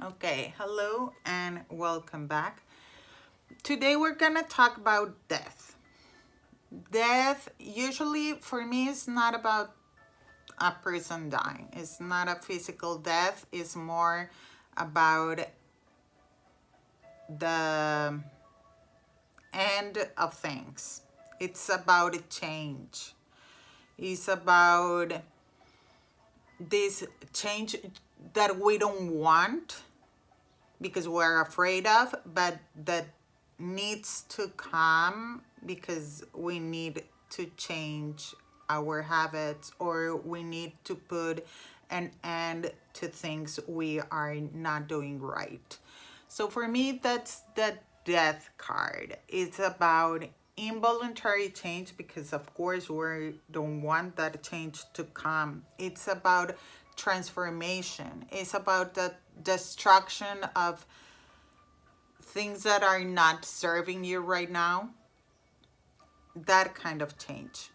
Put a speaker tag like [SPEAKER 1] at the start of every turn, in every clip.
[SPEAKER 1] Okay, hello and welcome back. Today we're gonna talk about death. Death usually for me is not about a person dying. It's not a physical death. It's more about the end of things. It's about a change. It's about this change that we don't want because we're afraid of, but that needs to come because we need to change our habits, or we need to put an end to things we are not doing right. So for me, that's the death card. It's about involuntary change because of course we don't want that change to come. It's about transformation. It's about the destruction of things that are not serving you right now. That kind of change.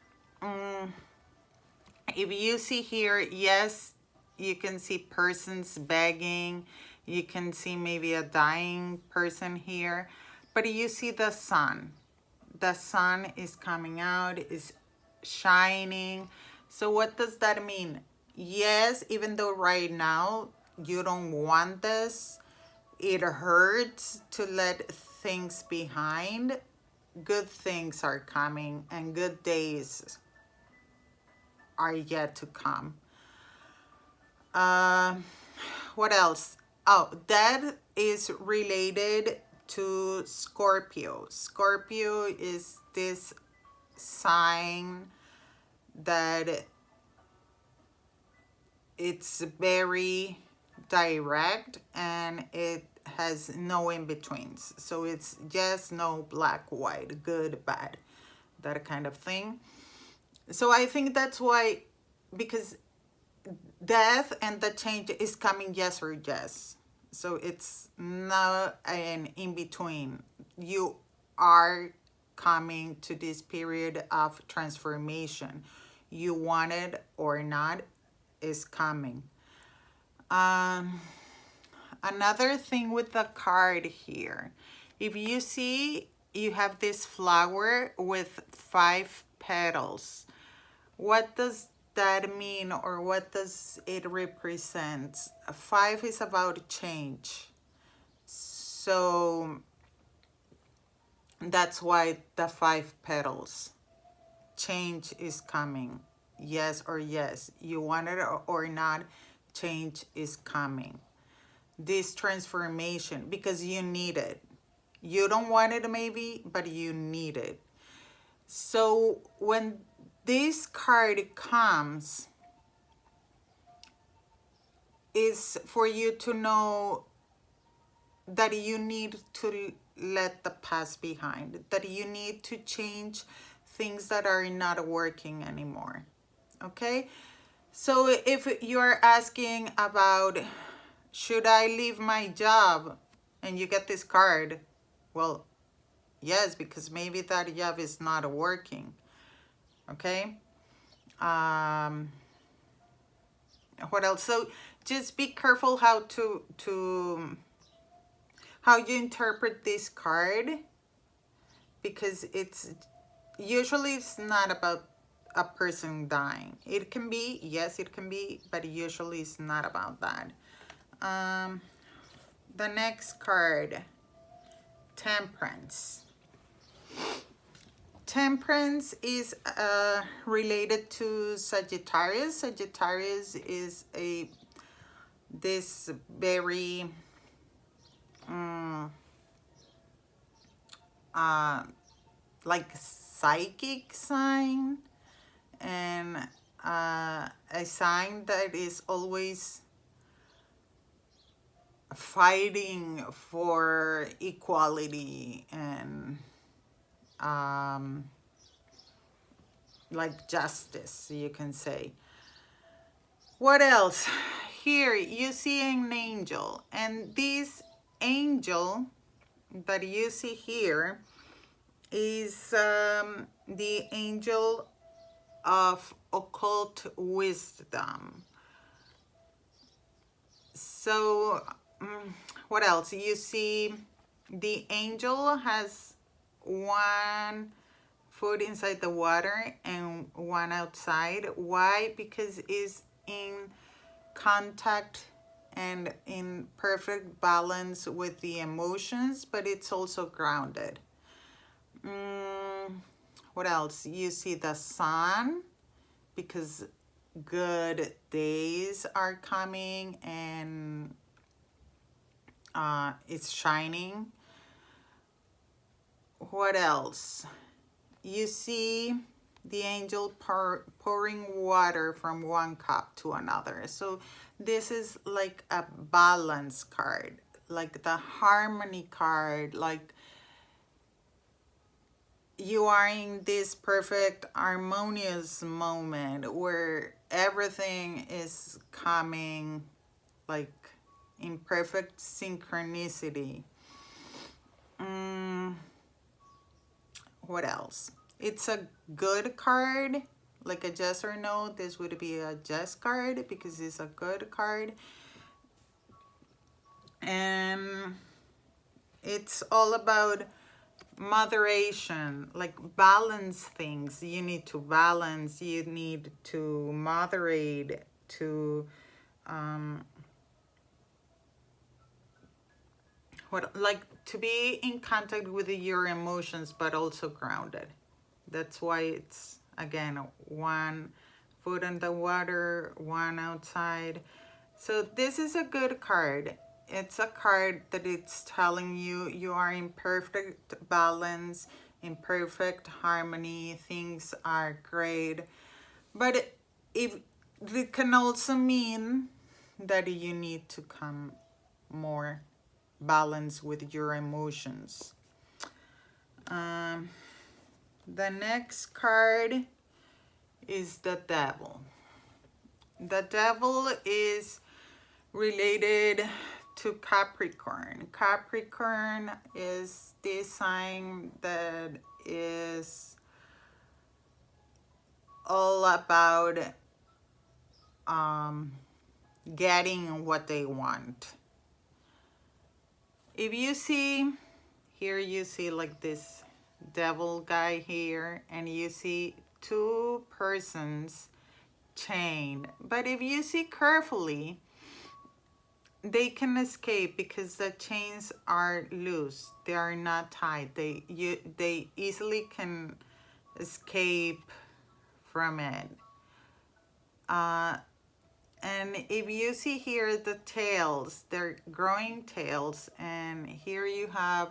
[SPEAKER 1] If you see here, yes, you can see persons begging. You can see maybe a dying person here, but you see the sun. The sun is coming out, is shining. So what does that mean? Yes, even though right now you don't want this, it hurts to let things behind. Good things are coming and good days are yet to come. Uh, what else? Oh, that is related to Scorpio. Scorpio is this sign that it's very direct and it has no in-betweens. So it's just no black, white, good, bad, that kind of thing. So I think that's why, because death and the change is coming yes or yes. So it's not an in-between. You are coming to this period of transformation. You want it or not, is coming. Another thing with the card here, if you see, you have this flower with 5 petals. What does that mean, or what does it represent? 5 is about change. So that's why the 5 petals. Change is coming. Yes or yes. You want it or not, change is coming. This transformation, because you need it. You don't want it maybe, but you need it. So when this card comes, is for you to know that you need to let the past behind, that you need to change things that are not working anymore. Okay? So if you're asking about, should I leave my job, and you get this card, well, yes, because maybe that job is not working. Okay? What else? So just be careful how how you interpret this card, because it's usually it's not about a person dying. It can be, yes, it can be, but usually it's not about that. The next card, Temperance. Temperance is related to Sagittarius. Sagittarius is this very like psychic sign, and a sign that is always fighting for equality and like justice, you can say. What else? Here you see an angel, and this angel that you see here is the angel of occult wisdom. So what else? You see the angel has one foot inside the water and one outside. Why? Because it's in contact and in perfect balance with the emotions, but it's also grounded. What else? You see the sun, because good days are coming and it's shining. What else? You see the angel pouring water from one cup to another. So this is like a balance card, like the harmony card, like you are in this perfect harmonious moment where everything is coming like in perfect synchronicity. What else? It's a good card, like a yes or no. This would be a yes card because it's a good card. And it's all about moderation, like balance things. You need to balance, you need to moderate, to like to be in contact with your emotions but also grounded. That's why it's again one foot in the water, one outside. So this is a good card. It's a card that it's telling you you are in perfect balance, in perfect harmony, things are great. But if it can also mean that you need to come more balance with your emotions. The next card is the devil. The devil is related to Capricorn. Capricorn is this sign that is all about getting what they want. If you see here, you see like this devil guy here, and you see two persons chained. But if you see carefully, they can escape because the chains are loose. They are not tied. They easily can escape from it. And if you see here the tails, they're growing tails, and here you have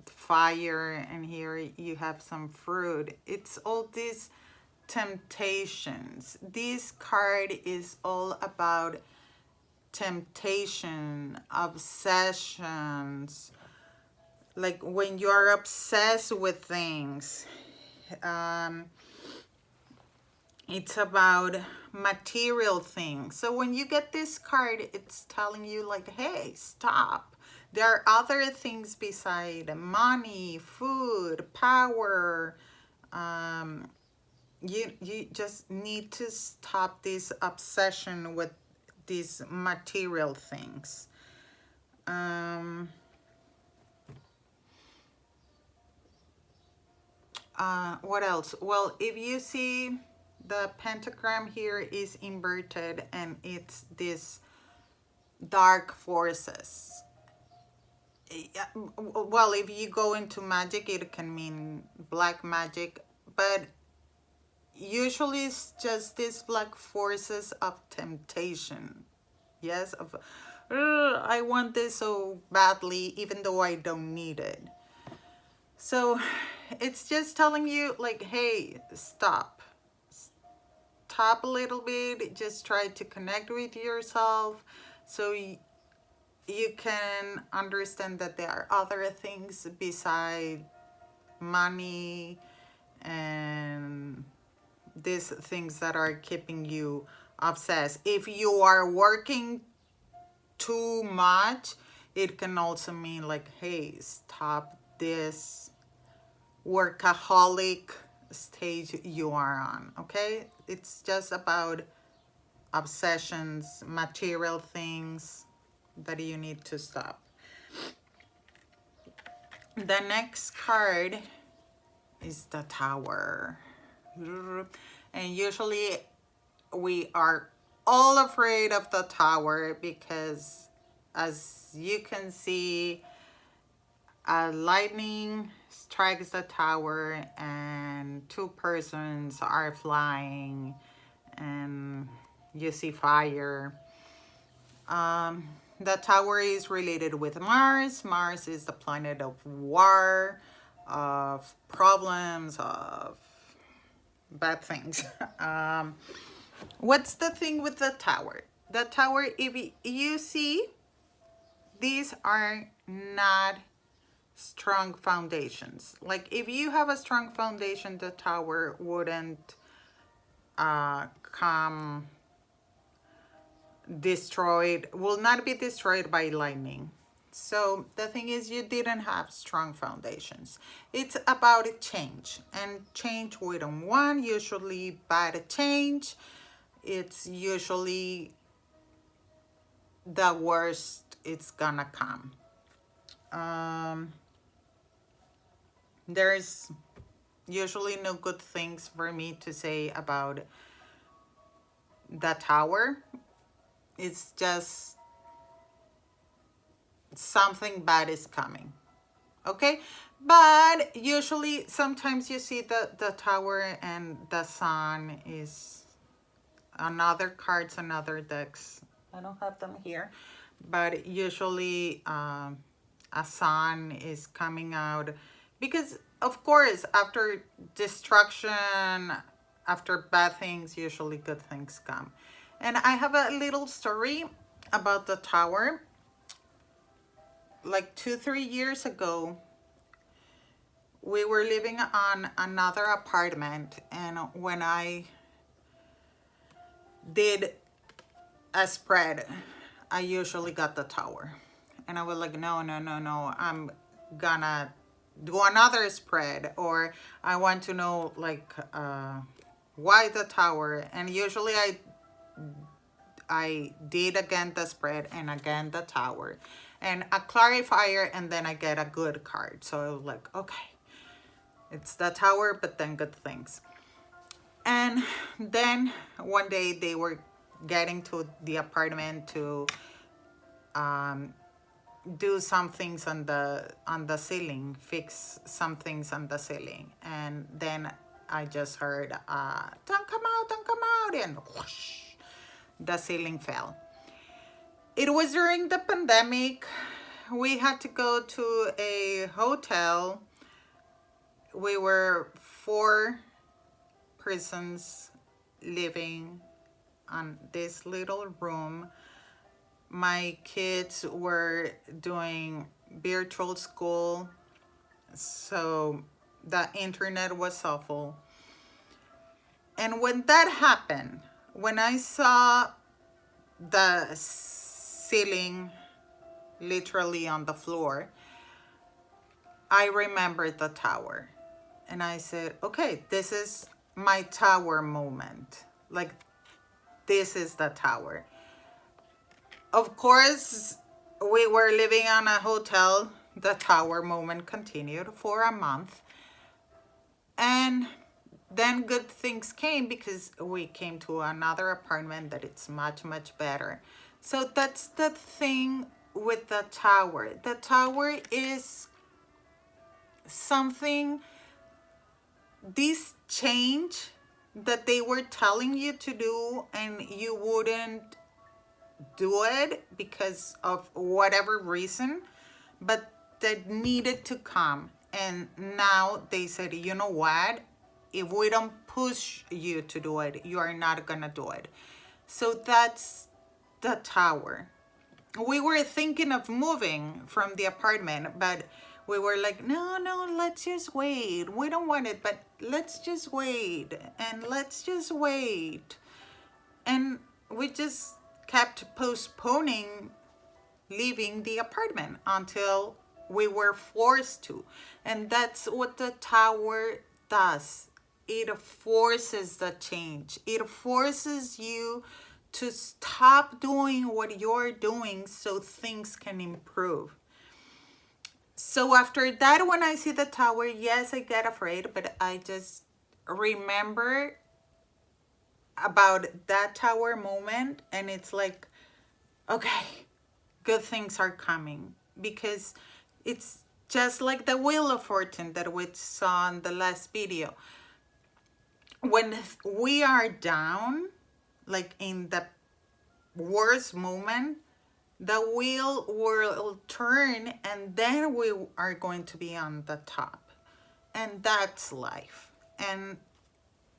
[SPEAKER 1] fire, and here you have some fruit. It's all these temptations. This card is all about temptation, obsessions, like when you're obsessed with things. It's about material things. So when you get this card, it's telling you like, hey, stop. There are other things beside money, food, power. You just need to stop this obsession with these material things. What else? Well, if you see the pentagram here is inverted and it's this dark forces. Well, if you go into magic, it can mean black magic, but usually it's just these black forces of temptation. Yes, of I want this so badly even though I don't need it. So it's just telling you like, hey, stop a little bit, just try to connect with yourself so you can understand that there are other things beside money and these things that are keeping you obsessed. If you are working too much, it can also mean like, hey, stop this workaholic stage you are on. Okay, it's just about obsessions, material things that you need to stop. The next card is the Tower. And usually we are all afraid of the Tower because, as you can see, lightning strikes the tower and two persons are flying and you see fire. The tower is related with Mars. Mars is the planet of war, of problems, of bad things. What's the thing with the tower? The tower, if you see, these are not strong foundations. Like if you have a strong foundation, the tower wouldn't come destroyed, will not be destroyed by lightning. So the thing is, you didn't have strong foundations. It's about a change, and change we don't want. Usually bad change, it's usually the worst it's gonna come. There's usually no good things for me to say about the tower. It's just something bad is coming, okay? But usually sometimes you see the tower and the sun is on other cards and other decks. I don't have them here, but usually a sun is coming out because, of course, after destruction, after bad things, usually good things come. And I have a little story about the tower. Like 2-3 years ago, we were living on another apartment, and when I did a spread, I usually got the tower. And I was like, no, I'm gonna do another spread, or I want to know like why the tower. And usually I did again the spread and again the tower and a clarifier, and then I get a good card. So I was like, okay, it's the tower, but then good things. And then one day they were getting to the apartment to do some things on the ceiling, fix some things on the ceiling. And then I just heard, don't come out, and whoosh, the ceiling fell. It was during the pandemic. We had to go to a hotel. We were 4 persons living on this little room. My kids were doing virtual school, so the internet was awful. And when that happened, when I saw the ceiling literally on the floor, I remembered the tower. And I said, okay, this is my tower moment. Like, this is the tower. Of course, we were living on a hotel. The tower moment continued for a month. And then good things came because we came to another apartment that it's much, much better. So that's the thing with the tower. The tower is something, this change that they were telling you to do and you wouldn't do it because of whatever reason, but that needed to come. And now they said, you know what? If we don't push you to do it, you are not gonna do it. So that's the tower. We were thinking of moving from the apartment, but we were like, no, let's just wait. We don't want it, but let's just wait. And let's just wait. And we just kept postponing leaving the apartment until we were forced to. And that's what the tower does. It forces the change. It forces you to stop doing what you're doing so things can improve. So after that, when I see the tower, yes, I get afraid, but I just remember about that tower moment, and it's like, okay, good things are coming, because it's just like the Wheel of Fortune that we saw in the last video. When we are down, like in the worst moment, the wheel will turn, and then we are going to be on the top. And that's life. And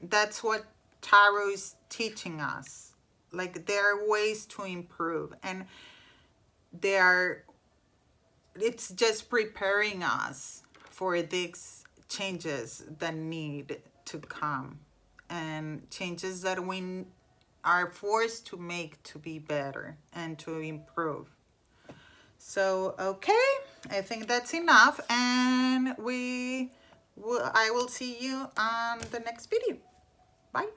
[SPEAKER 1] that's what tarot is teaching us. Like, there are ways to improve, and it's just preparing us for these changes that need to come, and changes that we are forced to make to be better and to improve. So, okay, I think that's enough, and I will see you on the next video. Bye.